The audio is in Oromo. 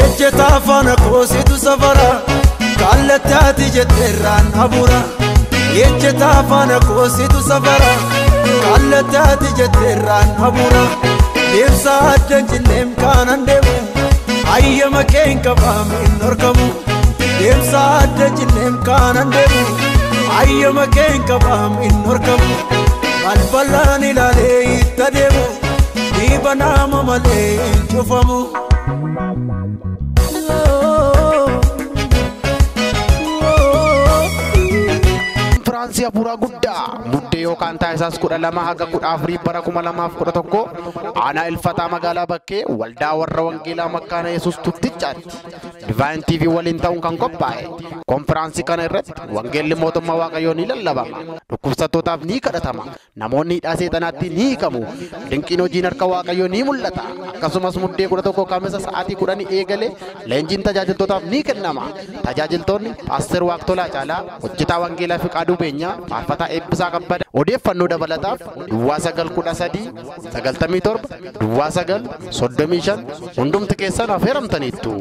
Ejjeta afaan koositu safara kallattii jetteerraan abura. Ejjeta afaan koositu safara kallattii jetteerraan abura. Deemsa adda jinneem kanan deemu ayyama keen qabaam hin horkamu. Deemsa adda jinneem kanan deemu ayyama keen qabaam hin horkamu. Balbalaan ilaalee itti deemu dhiiba nama malee hin cufamu. Konferaansi Abuuraa Guddaa muddee yookaan taasisaas 12 haga 14 bara 2011 aanaa Ilfataa magaalaa Bakkee waldaa warra wangeelaa Makkaana Yesuus Tuttichaatti Divine TV waliin ta'uun kan qophaa'e. Konferaansi kana irratti wangeelli mootummaa Waaqayyoo ni lallabama. Dhukkubsattootaaf ni kadhatama. Namoonni hidhaa seexanaatti ni hiikamu. Dinqiin hojiin harka Waaqayyoo ni mul'ata. Akkasumas muddee 11 kaamisa sa'aatii 10 eegalee leenjiin tajaajiltootaaf ni kennama. Tajaajiltoonni Paaster Waaqtolaa Caalaa, hojjetaa wangeelaa Fiqaaduu Beenyaa, faarfataa Eebbisaa Kabbada. Odeeffannoo dabalataaf Duwwaa 913 97 Duwwaa 9 35 hundumti keessan affeeramtaniittu.